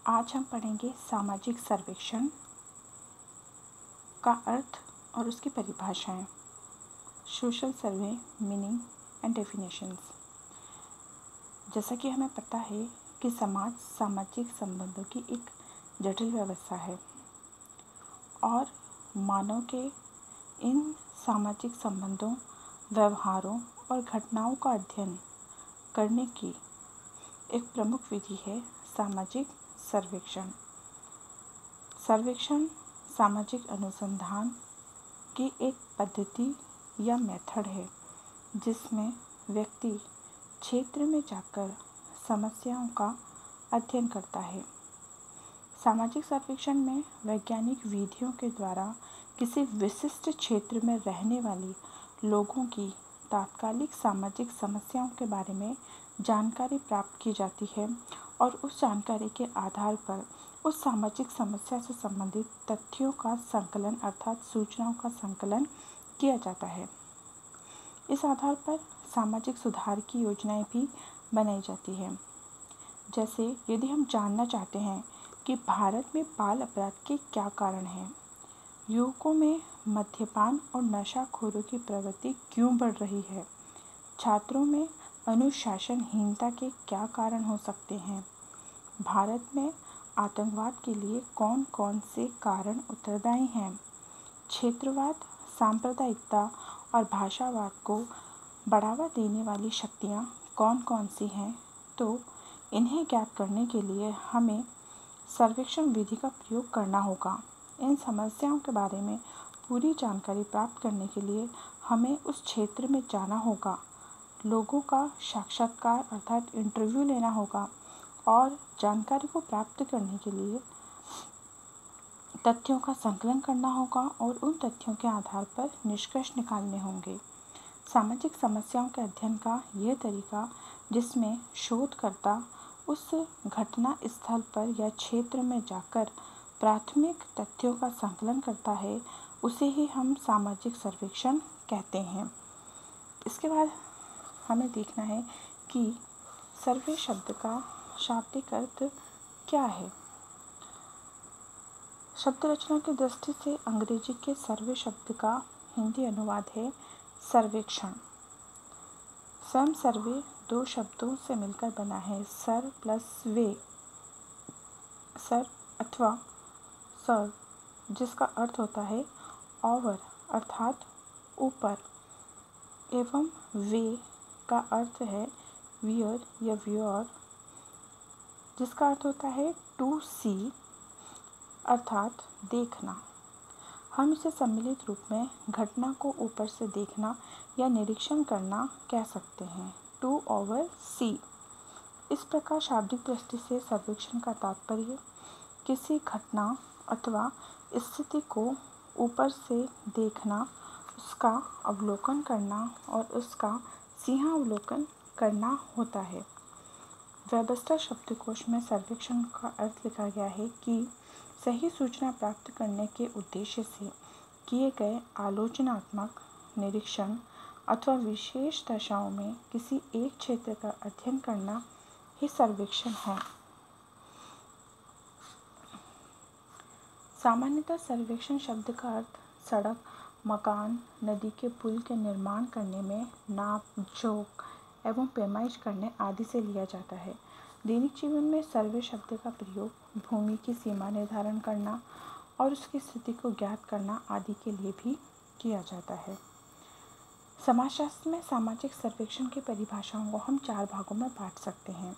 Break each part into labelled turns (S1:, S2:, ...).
S1: आज हम पढ़ेंगे सामाजिक सर्वेक्षण का अर्थ और उसकी परिभाषाएं। Social survey meaning and definitions. जैसा कि हमें पता है कि समाज सामाजिक संबंधों की एक जटिल व्यवस्था है और मानव के इन सामाजिक संबंधों, व्यवहारों और घटनाओं का अध्ययन करने की एक प्रमुख विधि है सामाजिक सर्वेक्षण। सर्वेक्षण सामाजिक अनुसंधान की एक पद्धति या मेथड है जिसमें व्यक्ति क्षेत्र में जाकर समस्याओं का अध्ययन करता है। सामाजिक सर्वेक्षण में वैज्ञानिक विधियों के द्वारा किसी विशिष्ट क्षेत्र में रहने वाले लोगों की तात्कालिक सामाजिक समस्याओं के बारे में जानकारी प्राप्त की जाती है और उस जानकारी के आधार पर उस सामाजिक समस्या से संबंधित तथ्यों का संकलन अर्थात सूचनाओं का संकलन किया जाता है। इस आधार पर सामाजिक सुधार की योजनाएं भी बनाई जाती हैं। जैसे यदि हम जानना चाहते हैं कि भारत में बाल अपराध के क्या कारण हैं, युवकों में मद्यपान और नशाखोरों की प्रवृत्ति क्यों बढ़ रही है, छात्रों में अनुशासनहीनता के क्या कारण हो सकते हैं, भारत में आतंकवाद के लिए कौन कौन से कारण उत्तरदायी हैं, क्षेत्रवाद, सांप्रदायिकता और भाषावाद को बढ़ावा देने वाली शक्तियाँ कौन कौन सी हैं, तो इन्हें ज्ञात करने के लिए हमें सर्वेक्षण विधि का प्रयोग करना होगा। इन समस्याओं के बारे में पूरी जानकारी प्राप्त करने के लिए हमें उस क्षेत्र में जाना होगा, लोगों का साक्षात्कार अर्थात इंटरव्यू लेना होगा और जानकारी को प्राप्त करने के लिए तथ्यों का संकलन करना होगा और उन तथ्यों के आधार पर निष्कर्ष निकालने होंगे। सामाजिक समस्याओं के अध्ययन का यह तरीका, जिसमें शोधकर्ता उस घटना स्थल पर या क्षेत्र में जाकर प्राथमिक तथ्यों का संकलन करता है, उसे ही हम सामाजिक सर्वेक्षण कहते हैं। इसके बाद हमें देखना है कि सर्वे शब्द का शाब्दिक अर्थ क्या है। शब्द रचना की दृष्टि से अंग्रेजी के सर्वे शब्द का हिंदी अनुवाद है सर्वेक्षण। स्वयं सर्वे दो शब्दों से मिलकर बना है, सर प्लस वे, सर अथवा सर, जिसका अर्थ होता है ओवर अर्थात ऊपर, एवं वे का अर्थ है वियर या व्यूअर, जिसका अर्थ होता है टू सी अर्थात देखना। हम इसे सम्मिलित रूप में घटना को ऊपर से देखना या निरीक्षण करना कह सकते हैं, टू ओवर सी। इस प्रकार शाब्दिक दृष्टि से सर्वेक्षण का तात्पर्य किसी घटना अथवा स्थिति को ऊपर से देखना, उसका अवलोकन करना और उसका सिंहावलोकन करना होता है। वेबस्टर शब्दकोश में सर्वेक्षण का अर्थ लिखा गया है कि सही सूचना प्राप्त करने के उद्देश्य से किए गए आलोचनात्मक निरीक्षण अथवा विशेष दशाओं में किसी एक क्षेत्र का अध्ययन करना ही सर्वेक्षण है। सामान्यतः सर्वेक्षण शब्द का अर्थ सड़क, मकान, नदी के पुल के निर्माण करने में नाप जोख एवं पैमाइश करने आदि से लिया जाता है। दैनिक जीवन में सर्वे शब्द का प्रयोग भूमि की सीमा निर्धारण करना और उसकी स्थिति को ज्ञात करना आदि के लिए भी किया जाता है। समाजशास्त्र में सामाजिक सर्वेक्षण की परिभाषाओं को हम 4 भागों में बांट सकते हैं,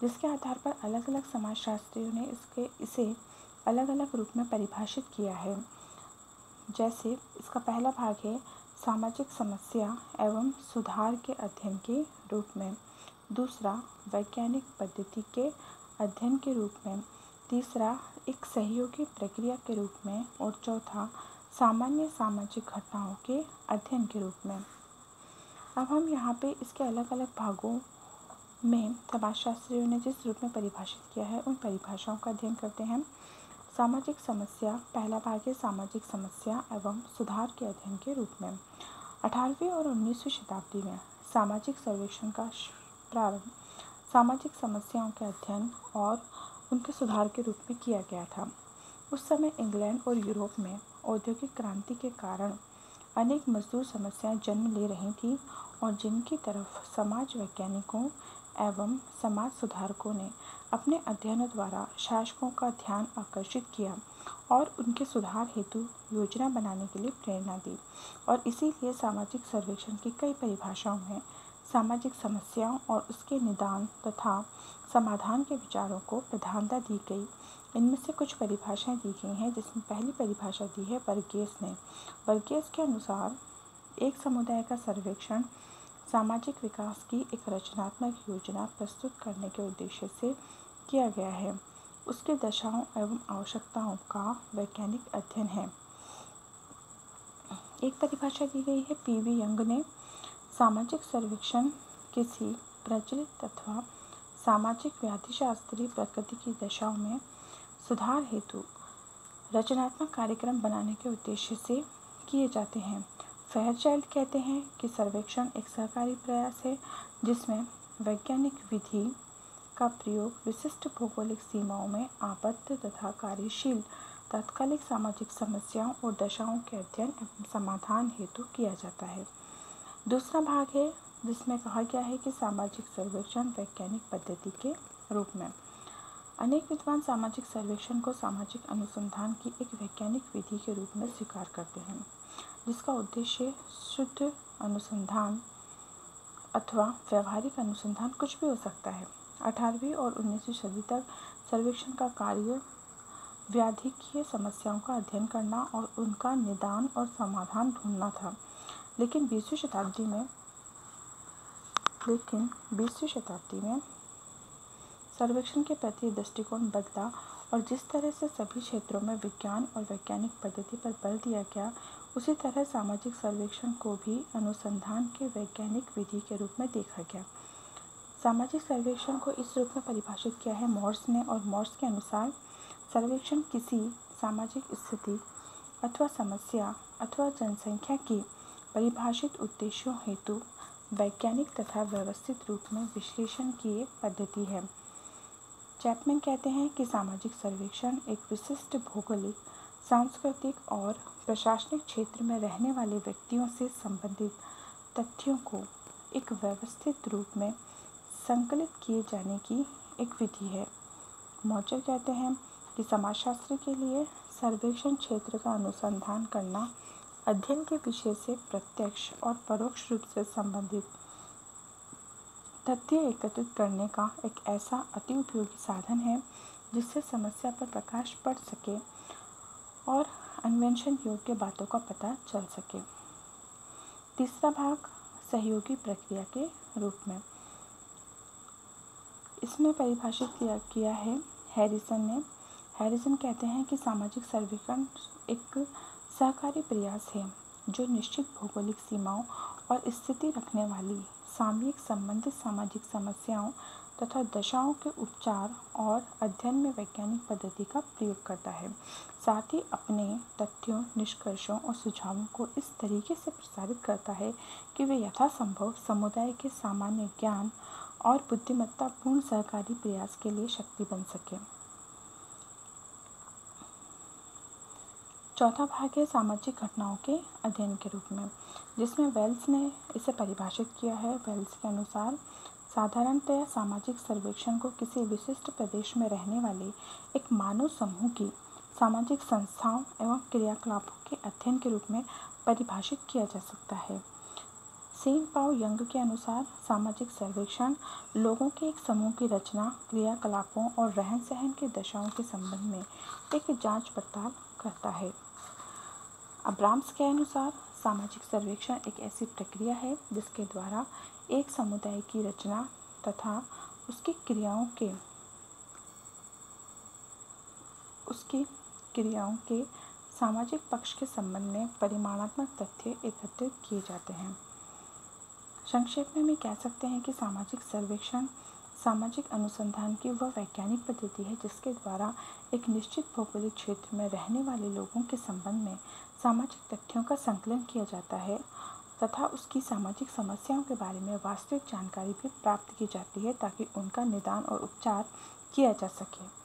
S1: जिसके आधार पर अलग अलग समाजशास्त्रियों ने इसे अलग अलग रूप में परिभाषित किया है। जैसे इसका पहला भाग है सामाजिक समस्या एवं सुधार के अध्ययन के रूप में, दूसरा वैज्ञानिक पद्धति के अध्ययन के रूप में, तीसरा एक सहयोगी प्रक्रिया के रूप में और चौथा सामान्य सामाजिक घटनाओं के अध्ययन के रूप में। अब हम यहाँ पे इसके अलग अलग भागों में समाजशास्त्रियों ने जिस रूप में परिभाषित किया है उन परिभाषाओं का अध्ययन करते हैं। सामाजिक समस्या, पहला भाग है सामाजिक समस्या एवं सुधार के अध्ययन के रूप में। 18वीं और 19वीं शताब्दी में सामाजिक सर्वेक्षण का प्रारंभ सामाजिक समस्याओं के अध्ययन और उनके सुधार के रूप में किया गया था। उस समय इंग्लैंड और यूरोप में औद्योगिक क्रांति के कारण अनेक मजदूर समस्याएं जन्म ले रही थीं और जिनकी तरफ समाज वैज्ञानिकों एवं समाज सुधारकों ने अपने अध्ययनों द्वारा शासकों का ध्यान आकर्षित किया और उनके सुधार हेतु योजना बनाने के लिए प्रेरणा दी। और इसीलिए सामाजिक सर्वेक्षण की कई परिभाषाओं में सामाजिक समस्याओं और उसके निदान तथा समाधान के विचारों को प्रधानता दी गई। इनमें से कुछ परिभाषाएं दी गई हैं, जिसमें पहली परिभाषा दी है बर्गेस ने। बर्गेस के अनुसार एक समुदाय का सर्वेक्षण सामाजिक विकास की एक रचनात्मक योजना प्रस्तुत करने के उद्देश्य से किया गया है। उसके दशाओं एवं आवश्यकताओं का वैज्ञानिक अध्ययन है। एक परिभाषा दी गई है पीवी यंग ने। सामाजिक सर्वेक्षण किसी प्रचलित अथवा सामाजिक व्याधिशास्त्रीय प्रकृति की दशाओं में सुधार हेतु रचनात्मक कार्यक्रम बनाने के उद्देश्य से किए जाते हैं। फेयरचाइल्ड कहते हैं कि सर्वेक्षण एक सहकारी प्रयास है जिसमें वैज्ञानिक विधि का प्रयोग विशिष्ट भौगोलिक सीमाओं में आबद्ध तथा कार्यशील तात्कालिक सामाजिक समस्याओं और दशाओं के अध्ययन एवं समाधान हेतु किया जाता है। दूसरा भाग है जिसमें कहा गया है कि सामाजिक सर्वेक्षण वैज्ञानिक पद्धति के रूप में। अनेक विद्वान सामाजिक सर्वेक्षण को सामाजिक अनुसंधान की एक वैज्ञानिक विधि के रूप में स्वीकार करते हैं, जिसका उद्देश्य शुद्ध अनुसंधान अथवा व्यवहारिक अनुसंधान कुछ भी हो सकता है। 18वीं और 19वीं सदी तक सर्वेक्षण का कार्य व्याधिकीय समस्याओं का अध्ययन करना और उनका निदान और समाधान ढूंढना था। लेकिन 20वीं शताब्दी में सर्वेक्षण के प्रति दृष्टिकोण बदला और जिस तरह से सभी क्षेत्रों में विज्ञान और वैज्ञानिक पद्धति पर बल दिया गया, उसी तरह सामाजिक सर्वेक्षण को भी अनुसंधान के वैज्ञानिक विधि के रूप में देखा गया। सामाजिक सर्वेक्षण को इस रूप में परिभाषित किया है मॉर्स ने, और मॉर्स के अनुसार सर्वेक्षण किसी सामाजिक स्थिति अथवा समस्या अथवा जनसंख्या की परिभाषित उद्देश्यों हेतु वैज्ञानिक तथा व्यवस्थित रूप में विश्लेषण की एक पद्धति है। चैपमैन कहते हैं कि सामाजिक सर्वेक्षण एक विशिष्ट भौगोलिक, सांस्कृतिक और प्रशासनिक क्षेत्र में रहने वाले व्यक्तियों से संबंधित तथ्यों को एक व्यवस्थित रूप में संकलित किए जाने की एक विधि है। मॉर्चर कहते हैं कि समाजशास्त्र के लिए सर्वेक्षण क्षेत्र का अनुसंधान करना अध्ययन के विषय से प्रत्यक्ष और परोक्ष रूप से संबंधित तथ्य एकत्रित करने का एक ऐसा अति उपयोगी साधन है जिससे समस्या पर प्रकाश पड़ सके और अन्वेषण योग्य बातों का पता चल सके। तीसरा भाग सहयोगी प्रक्रिया के रूप में। इसमें परिभाषित किया है हैरिसन ने। हैरिसन कहते हैं कि सामाजिक सर्वेक्षण एक सहकारी प्रयास है जो निश्चित भौगोलिक सीमाओं और स्थिति रखने वाली सामयिक संबंधित सामाजिक समस्याओं तथा दशाओं के उपचार और अध्ययन में वैज्ञानिक पद्धति का प्रयोग करता है। साथ ही अपने तथ्यों, निष्कर्षों और सुझावों को इस तरीके से प्रसारित करता है कि वे यथासंभव समुदाय के सामान्य ज्ञान और बुद्धिमत्तापूर्ण सहकारी प्रयास के लिए शक्ति बन सके। चौथा भाग है सामाजिक घटनाओं के अध्ययन के रूप में, जिसमें वेल्स ने इसे परिभाषित किया है। वेल्स के अनुसार साधारणतया सामाजिक सर्वेक्षण को किसी विशिष्ट प्रदेश में रहने वाले एक मानव समूह की सामाजिक संस्थाओं एवं क्रियाकलापों के अध्ययन के रूप में परिभाषित किया जा सकता है। सेन पाओ यंग के अनुसार सामाजिक सर्वेक्षण लोगों के एक समूह की रचना, क्रियाकलापों और रहन सहन की दशाओं के संबंध में एक जांच पड़ताल करता है। अब्राम्स के अनुसार सामाजिक सर्वेक्षण एक ऐसी प्रक्रिया है जिसके द्वारा एक समुदाय की रचना तथा उसकी क्रियाओं के सामाजिक पक्ष के संबंध में परिमाणात्मक तथ्य एकत्रित किए जाते हैं। संक्षेप में हम कह सकते हैं कि सामाजिक सर्वेक्षण सामाजिक अनुसंधान की वह वैज्ञानिक पद्धति है जिसके द्वारा एक निश्चित भौगोलिक क्षेत्र में रहने वाले लोगों के संबंध में सामाजिक तथ्यों का संकलन किया जाता है तथा उसकी सामाजिक समस्याओं के बारे में वास्तविक जानकारी भी प्राप्त की जाती है ताकि उनका निदान और उपचार किया जा सके।